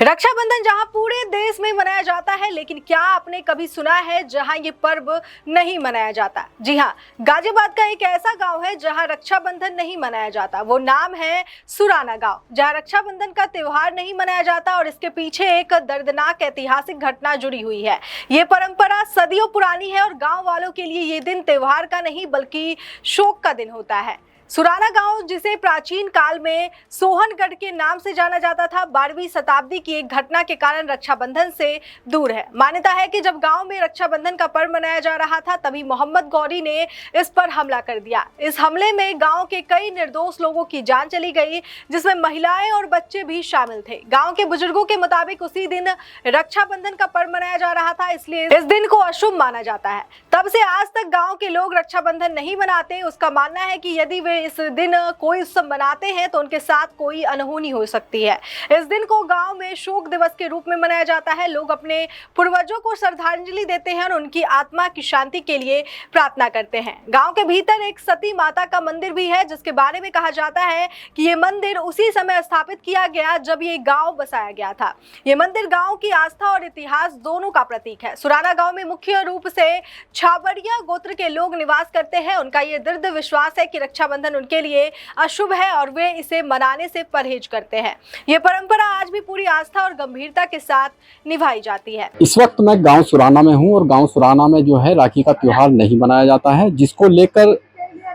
रक्षाबंधन जहां पूरे देश में मनाया जाता है, लेकिन क्या आपने कभी सुना है जहां ये पर्व नहीं मनाया जाता? जी हां, गाजियाबाद का एक ऐसा गांव है जहां रक्षाबंधन नहीं मनाया जाता। वो नाम है सुराना गांव, जहां रक्षाबंधन का त्योहार नहीं मनाया जाता और इसके पीछे एक दर्दनाक ऐतिहासिक घटना जुड़ी हुई है। ये परंपरा सदियों पुरानी है और गाँव वालों के लिए ये दिन त्योहार का नहीं बल्कि शोक का दिन होता है। सुराना गांव, जिसे प्राचीन काल में सोहनगढ़ के नाम से जाना जाता था, 12वीं शताब्दी की एक घटना के कारण रक्षाबंधन से दूर है। मान्यता है कि जब गांव में रक्षाबंधन का पर्व मनाया जा रहा था, तभी मोहम्मद गौरी ने इस पर हमला कर दिया। इस हमले में गांव के कई निर्दोष लोगों की जान चली गई, जिसमें महिलाएं और बच्चे भी शामिल थे। गाँव के बुजुर्गों के मुताबिक उसी दिन रक्षाबंधन का पर्व मनाया जा रहा था, इसलिए इस दिन को अशुभ माना जाता है। तब से आज तक गाँव के लोग रक्षाबंधन नहीं मनाते। उसका मानना है कि यदि वे इस दिन कोई उत्सव मनाते हैं तो उनके साथ कोई अनहोनी हो सकती है। इस दिन को गांव में शोक दिवस के रूप में मनाया जाता है। लोग अपने पूर्वजों को श्रद्धांजलि देते हैं और उनकी आत्मा की शांति के लिए प्रार्थना करते हैं। गांव के भीतर एक सती माता का मंदिर भी है, जिसके बारे में कहा जाता है कि ये मंदिर उसी समय स्थापित किया गया जब ये गाँव बसाया गया था। ये मंदिर गाँव की आस्था और इतिहास दोनों का प्रतीक है। सुराना गाँव में मुख्य रूप से छाबड़िया गोत्र के लोग निवास करते हैं। उनका ये दृढ़ विश्वास है कि रक्षाबंधन उनके लिए अशुभ है और वे इसे मनाने से परहेज करते हैं। ये परंपरा आज भी पूरी आस्था और गंभीरता के साथ निभाई जाती है। इस वक्त मैं गांव सुराना में हूं और गांव सुराना में जो है राखी का त्योहार नहीं मनाया जाता है, जिसको लेकर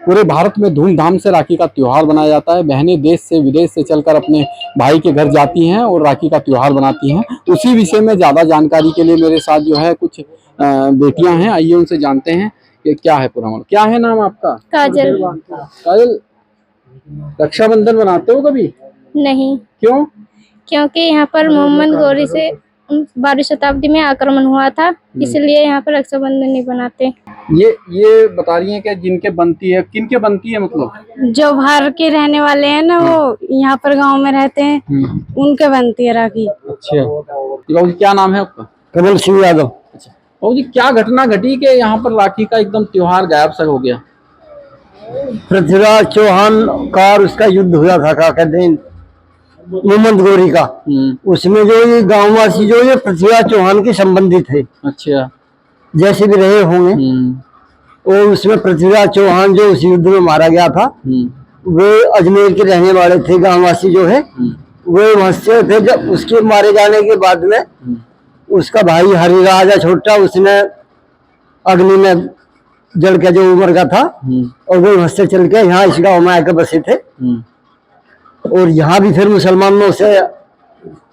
पूरे भारत में धूमधाम से राखी का त्योहार मनाया जाता है। बहनें देश से विदेश से चलकर अपने भाई के घर जाती हैं और राखी का त्योहार मनाती हैं। उसी विषय में ज्यादा जानकारी के लिए मेरे साथ जो है कुछ बेटियां हैं। आइए उनसे जानते हैं कि क्या है पूरा मामला। क्या है नाम आपका? काजल। काजल, रक्षाबंधन मनाते हो कभी? नहीं। क्यों? क्योंकि यहाँ पर मोहम्मद गौरी से 12वीं शताब्दी में आक्रमण हुआ था, इसलिए यहाँ पर रक्षाबंधन नहीं बनाते। ये बता रही हैं कि जिनके बनती है, किनके बनती है? मतलब जो बाहर के रहने वाले हैं ना, वो यहाँ पर गांव में रहते हैं, उनके बनती है राखी। अच्छा, बाबू जी क्या नाम है आपका? कमल सिंह यादव। अच्छा बाबू जी, क्या घटना घटी कि यहाँ पर राखी का एकदम त्योहार गायब सा हो गया? पृथ्वीराज चौहान का उसका युद्ध हुआ था, क्या कहते हैं, मोहम्मद गौरी का। उसमें जो ये गांववासी जो ये पृथ्वीराज चौहान के संबंधित है। अच्छा, जैसे भी रहे होंगे। और उसमें पृथ्वीराज चौहान जो उस युद्ध में मारा गया था, वो अजमेर के रहने वाले थे। गांववासी जो है वो वहां से थे। जब उसके मारे जाने के बाद में उसका भाई हरिराजा छोटा, उसने अग्नि में जल के जो उम्र का था, और वो वहां से चल के यहाँ इस गाँव में आकर बसे थे। और यहाँ भी फिर मुसलमानों से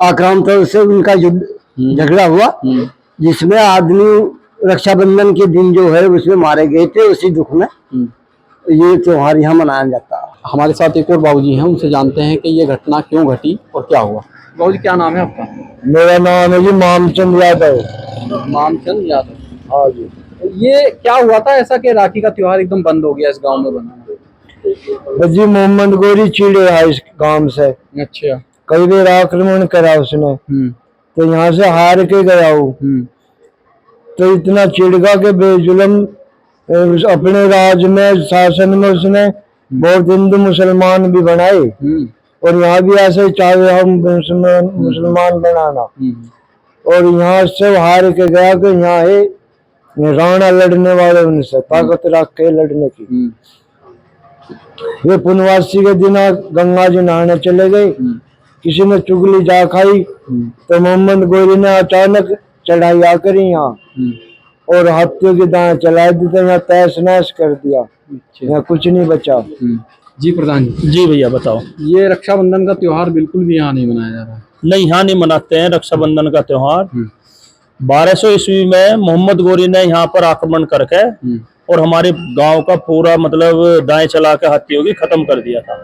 आक्रामकों से उनका युद्ध झगड़ा हुआ, जिसमें आदमी रक्षाबंधन के दिन जो है उसमें मारे गए थे। उसी दुख में ये त्योहार यहाँ मनाया जाता है। हमारे साथ एक और बाबूजी हैं, उनसे जानते हैं कि ये घटना क्यों घटी और क्या हुआ। बाबूजी क्या नाम है आपका? मेरा नाम है जी मामचंद यादव। मामचंद यादव। हाँ जी। ये क्या हुआ था ऐसा कि राखी का त्योहार एकदम बंद हो गया इस गांव में बनाना? जी मोहम्मद गौरी चिड़े है इस गांव से। अच्छा। कई बार आक्रमण करा उसने, तो यहाँ से हार के गया वो। तो इतना चिड़गा के बेजुल्म अपने राज में, शासन में उसने बहुत हिंदू मुसलमान भी बनाए। और यहाँ भी ऐसे चाहे हम मुसलमान बनाना। और यहाँ से हार के गया कि यहाँ है राणा लड़ने वाले, उनसे ताकत रख के लड़ने की। वे पुनवासी के दिन गंगा जी नहाने चले गए। किसी ने चुगली जा खाई, तो मोहम्मद गौरी ने अचानक चढ़ाई आकर यहाँ और हाथियों की दाएं चला दी, तो यहाँ तहस नहस कर दिया। यहाँ कुछ नहीं बचा। जी प्रधान जी। जी भैया बताओ। ये रक्षाबंधन का त्योहार बिल्कुल भी यहाँ नहीं मनाया जा रहा? नहीं, यहाँ नहीं मनाते हैं रक्षाबंधन का त्योहार। 1200 ईस्वी में मोहम्मद गौरी ने यहाँ पर आक्रमण करके और हमारे गांव का पूरा मतलब दाएं चला के हाथियों की खत्म कर दिया था।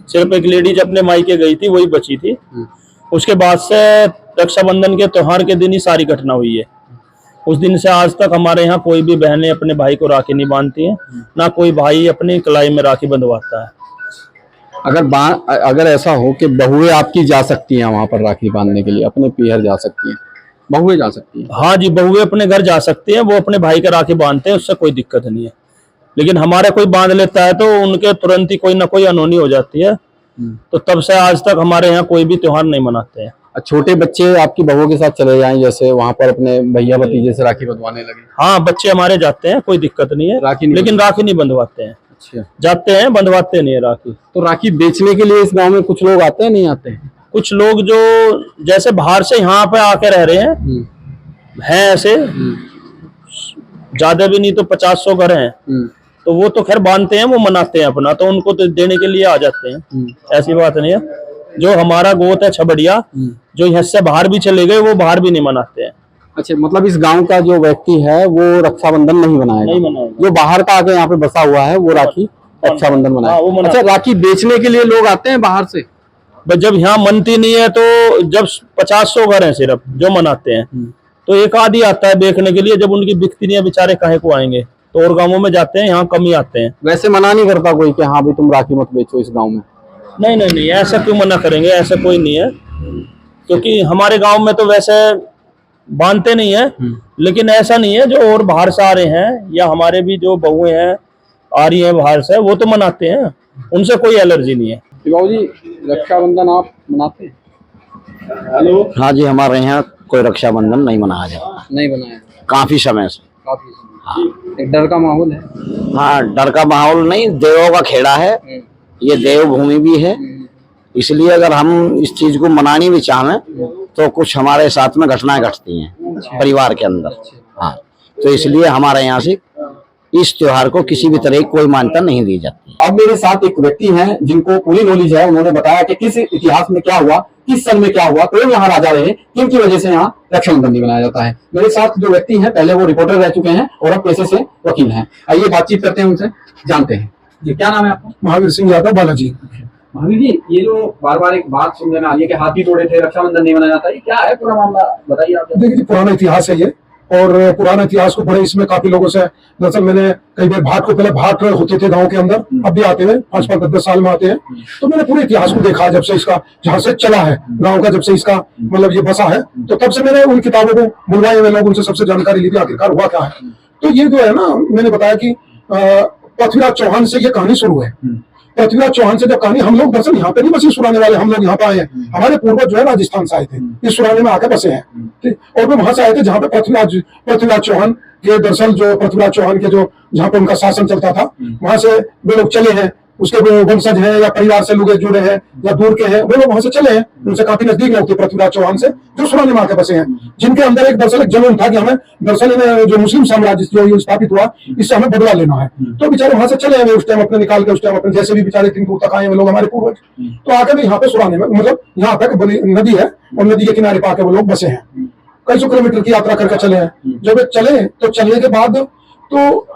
सिर्फ एक लेडीज अपने मायके गई थी, वही बची थी। उसके बाद से रक्षाबंधन के त्योहार के दिन ही सारी घटना हुई है। उस दिन से आज तक हमारे यहाँ कोई भी बहनें अपने भाई को राखी नहीं बांधती हैं, ना कोई भाई अपनी कलाई में राखी बंधवाता है। अगर ऐसा हो कि बहुएं आपकी जा सकती हैं वहां पर राखी बांधने के लिए, अपने पीहर जा सकती हैं, बहुएं जा सकती हैं? हाँ जी, बहुएं अपने घर जा सकती हैं, वो अपने भाई के राखी बांधते हैं, उससे कोई दिक्कत नहीं है। लेकिन हमारे कोई बांध लेता है तो उनके तुरंत ही कोई ना कोई अनहोनी हो जाती है। तो तब से आज तक हमारे यहाँ कोई भी त्योहार नहीं मनाते हैं। छोटे बच्चे आपकी बहुओं के साथ चले जाएं, जैसे वहां पर अपने भैया भतीजे से राखी बंधवाने लगे? हाँ, बच्चे हमारे जाते हैं, कोई दिक्कत नहीं है, राखी नहीं लेकिन राखी नहीं बंधवाते हैं। अच्छा, जाते हैं, बंधवाते नहीं है राखी। तो राखी बेचने के लिए इस गांव में कुछ लोग आते हैं, नहीं आते हैं? कुछ लोग जो जैसे बाहर से यहाँ पे आके रह रहे हैं ऐसे, ज्यादा भी नहीं तो 50-100 घर हैं, तो वो तो खैर बांधते हैं, वो मनाते हैं अपना, तो उनको तो देने के लिए आ जाते हैं, ऐसी बात नहीं है। जो हमारा गोत है छबड़िया, जो यहाँ से बाहर भी चले गए, वो बाहर भी नहीं मनाते हैं। अच्छा, मतलब इस गांव का जो व्यक्ति है वो रक्षाबंधन नहीं नहीं बनाएगा, मनाएगा। जो बाहर का आके यहाँ पे बसा हुआ है वो राखी रक्षाबंधन हाँ, वो बनाएगा। मनाता अच्छा, राखी बेचने के लिए लोग आते हैं बाहर से? बस जब यहाँ मनती नहीं है, तो जब 50-100 घर हैं सिर्फ जो मनाते हैं, तो एक आदि आता है देखने के लिए। जब उनकी बिकती नहीं है, बेचारे काहे को आएंगे, तो और गांवों में जाते हैं, यहाँ कम ही आते हैं। वैसे मना नहीं करता कोई कि हाँ भाई तुम राखी मत बेचो इस गांव में? नहीं नहीं नहीं, ऐसा क्यों मना करेंगे, ऐसा कोई नहीं है, क्योंकि हमारे गांव में तो वैसे बांधते नहीं है। लेकिन ऐसा नहीं है, जो और बाहर से आ रहे हैं या हमारे भी जो बहुएं हैं आ रही हैं बाहर से, वो तो मनाते हैं, उनसे कोई एलर्जी नहीं है। बाबू जी, रक्षाबंधन आप मनाते हैं? हेलो। हाँ जी, हमारे यहाँ कोई रक्षाबंधन नहीं मनाया जाता, नहीं बनाया? काफी समय से। काफी समय। एक डर का माहौल है? हाँ, डर का माहौल नहीं, देवों का खेड़ा है, ये देव भूमि भी है, इसलिए अगर हम इस चीज को मनानी भी चाहें तो कुछ हमारे साथ में घटनाएं घटती हैं परिवार के अंदर। हाँ, तो इसलिए हमारे यहाँ से इस त्योहार को किसी भी तरह की कोई मान्यता नहीं दी जाती। अब मेरे साथ एक व्यक्ति हैं जिनको पूरी नॉलेज है, उन्होंने बताया कि किस इतिहास में क्या हुआ, किस सन में क्या हुआ, कौन यहाँ राजा रहे, किनकी वजह से यहाँ रक्षाबंधन नहीं मनाया जाता है। मेरे साथ जो व्यक्ति हैं, पहले वो रिपोर्टर रह चुके हैं और अब पेशे से वकील हैं। आइए बातचीत करते हैं उनसे, जानते हैं। जी, क्या नाम है आपका? महावीर सिंह यादव बालाजी। महावीर जी, ये जो बार बार एक बात सुनने में आ रही है कि हाथी तोड़े थे, रक्षाबंधन नहीं मनाया जाता, ये क्या है पूरा मामला, बताइए आप। देखिए, पुराना इतिहास है ये, और पुराना इतिहास को पढ़े, इसमें काफी लोगों से, दरअसल मैंने कई बार भाट को, पहले भाट होते थे गांव के अंदर, अब भी आते हैं, 5-5, 10-10 साल में आते हैं, तो मैंने पूरे इतिहास को देखा जब से इसका, जहां से चला है गांव का, जब से इसका मतलब ये बसा है, तो तब से मैंने उन किताबों को बुलवाए हुए लोग, उनसे सबसे जानकारी ली थी आखिरकार हुआ क्या है। तो ये जो है ना, मैंने बताया कि पृथ्वीराज चौहान से ये कहानी शुरू है। पृथ्वीराज चौहान से जब कहानी, हम लोग दरअसल यहाँ पे नहीं बसे सुराने वाले, हम लोग यहाँ पे आए हैं, हमारे पूर्वज जो है राजस्थान से आए थे, इस सुराने में आकर बसे हैं, ठीक, और वे वहां से आए थे जहाँ पे पृथ्वीराज चौहान के, दरअसल जो पृथ्वीराज चौहान के जो जहाँ पे उनका शासन चलता था, वहां से वे लोग चले हैं, उसके वंशज हैं या परिवार से लोग जुड़े हैं या दूर के हैं, वे लोग वहां से चले हैं, उनसे काफी नजदीक लोग थे पृथ्वीराज चौहान से, जो सुराने में आके बसे हैं, जिनके अंदर एक दरअसल एक जुनून था कि हमें दरअसल जो मुस्लिम साम्राज्य जो स्थापित हुआ, इससे हमें बदला लेना है। तो बेचारे वहां से चले हैं, उस टाइम अपने निकाल के, उस टाइम अपने जैसे भी बेचारे इतनी दूर तक आए हैं लोग, हमारे पूर्वज, तो आकर यहाँ पे सुराने में, मतलब यहाँ तक बड़ी नदी है और नदी के किनारे पे आके वो लोग बसे हैं, कई सौ किलोमीटर की यात्रा करके चले हैं। जब वे चले तो चलने के बाद, तो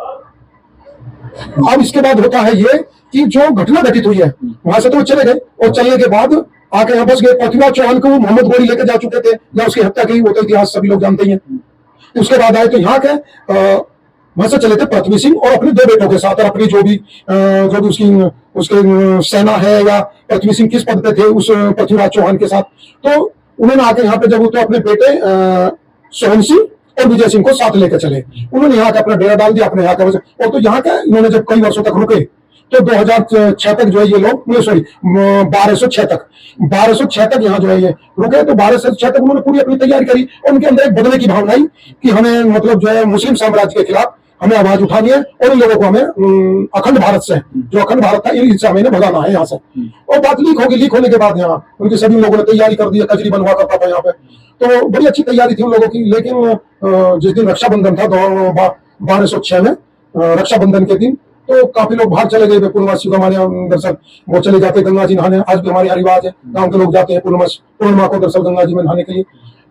अब इसके बाद होता है ये कि जो घटना घटित हुई है, वहां से तो वो चले गए, और चलने के बाद आके यहाँ बस गए। पृथ्वीराज चौहान को मोहम्मद गोरी लेकर जा चुके थे, या उसकी हत्या की, वो तो इतिहास सभी लोग जानते ही हैं। उसके बाद आए तो यहाँ के वहां से चले थे पृथ्वी सिंह और अपने 2 बेटों के साथ, और अपनी जो भी उसके सेना है, या पृथ्वी सिंह किस पद पे थे उस पृथ्वीराज चौहान के साथ, तो उन्होंने आके यहाँ पे जब तो अपने बेटे सोहन सिंह और विजय सिंह को साथ लेकर चले, उन्होंने यहाँ का अपना डेरा डाल दिया, अपने यहाँ का, और तो यहाँ का इन्होंने जब कई वर्षों तक रुके, तो 2006 तक जो है ये लोग, 1206 तक यहाँ जो है ये रुके। तो 1206 तक उन्होंने पूरी अपनी तैयारी करी, और उनके अंदर एक बदलने की भावना आई कि हमें मतलब जो है मुस्लिम साम्राज्य के खिलाफ हमें आवाज उठानी है, और इन लोगों को हमें अखंड भारत से, जो अखंड भारत था, इससे हमें भगाना है यहाँ से। और बात लीक होगी, लीक होने के बाद यहाँ उनके सभी लोगों ने तैयारी कर दी, कजरी बनवा करता था यहाँ पे, तो बड़ी अच्छी तैयारी थी उन लोगों की। लेकिन जिस दिन रक्षाबंधन था 1206 में, रक्षाबंधन के दिन, तो काफी लोग बाहर चले गए पूर्णमासी को, हमारे यहाँ दरअसल वो चले जाते गंगा जी नहाने, आज भी हमारे यहाँ रिवाज है, गाँव के लोग जाते हैं पूर्णिमा को दरअसल गंगा जी में नहाने के लिए।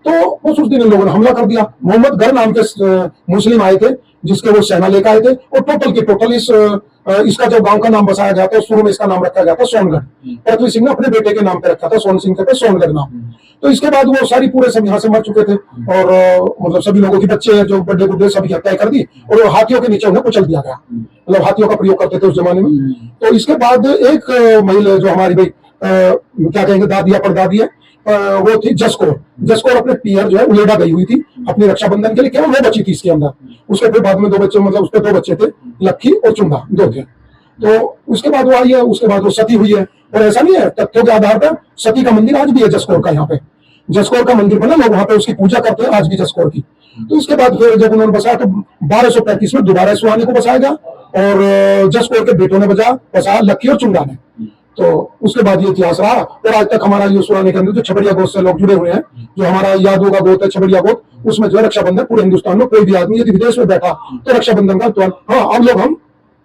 तो उस दिन इन लोगों ने हमला कर दिया। मोहम्मद गर नाम के मुस्लिम आए थे, जिसके वो सेना लेकर आए थे, और टोटल इसका जो गांव का नाम बसाया गया था, शुरू में इसका नाम रखा गया था सोनगढ़। पृथ्वी सिंह ने अपने बेटे के नाम पे रखा था, सोन सिंह के पे सोनगढ़ नाम। तो इसके बाद वो सारी पूरे सब यहाँ से मर चुके थे, और मतलब सभी लोगों के बच्चे जो बड़े बुढ़े सभी हत्या कर दी, और हाथियों के नीचे उन्हें कुचल दिया गया, मतलब हाथियों का प्रयोग करते थे उस जमाने में। तो इसके बाद एक महिला जो हमारी भाई क्या कहेंगे दादी या परदादी है, वो थी जसकोर अपने पियर जो है उलेडा गई हुई थी अपनी रक्षाबंधन के लिए, केवल वो बची थी इसके अंदर। उसके फिर बाद में 2 बच्चे, मतलब उसके 2 बच्चे थे, लक्की और चुंगा, 2 थे। तो उसके बाद वो आई है, उसके बाद वो सती हुई है, और ऐसा नहीं है, तथ्यों के आधार पर सती का मंदिर आज भी है जसकोर का यहाँ पे। जसकौर का मंदिर बना, लोग वहां पे उसकी पूजा करते हैं आज भी जसकौर की। तो उसके बाद फिर जब उन्होंने बसाया तो 1235 में दोबारा सुहाने को बसाया गया और जसकौर के बेटों ने बसाया लक्की और चुंगा ने। तो उसके बाद ये इतिहास रहा और आज तक हमारा ये सुराने के अंदर जो छबड़िया गोत से लोग जुड़े हुए हैं, जो हमारा यादव का गोत है छबड़िया गोत, उसमें जो है रक्षाबंधन पूरे हिंदुस्तान में कोई भी आदमी यदि विदेश में बैठा तो रक्षाबंधन का त्योहार, हाँ अब लोग हम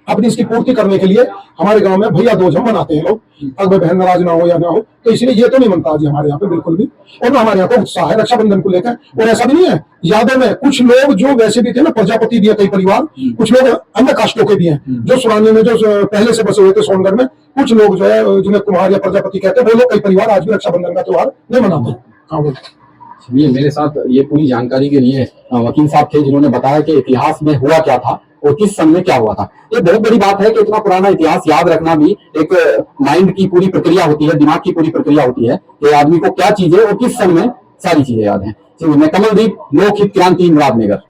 अपनी इसकी पूर्ति करने के लिए हमारे गांव में भैया दूज हम मनाते हैं लोग, अगर बहन नाराज ना हो या ना हो, तो इसलिए ये तो नहीं मनता जी हमारे यहाँ पे बिल्कुल भी। और ना हमारे यहाँ का उत्साह है रक्षाबंधन को लेकर। और ऐसा भी नहीं है, यादव में कुछ लोग जो वैसे भी थे ना, प्रजापति भी है कई परिवार, कुछ लोग अन्य कास्टों के भी हैं जो सुराने में जो पहले से बसे हुए थे सोनगढ़ में, कुछ लोग जो है जिन्हें कुमार या प्रजापति कहते हैं, वो लोग कई परिवार आज भी रक्षाबंधन का त्योहार नहीं मनाते। हाँ बोलिए। ये मेरे साथ ये पूरी जानकारी के लिए वकील साहब थे जिन्होंने बताया कि इतिहास में हुआ क्या था और किस सन में क्या हुआ था। ये बहुत बड़ी बात है कि इतना पुराना इतिहास याद रखना भी एक माइंड की पूरी प्रक्रिया होती है, दिमाग की पूरी प्रक्रिया होती है कि आदमी को क्या चीजें और किस सन में सारी चीजें याद हैं। मैं कमलदीप, लोकहित क्रांति, मुरादनगर।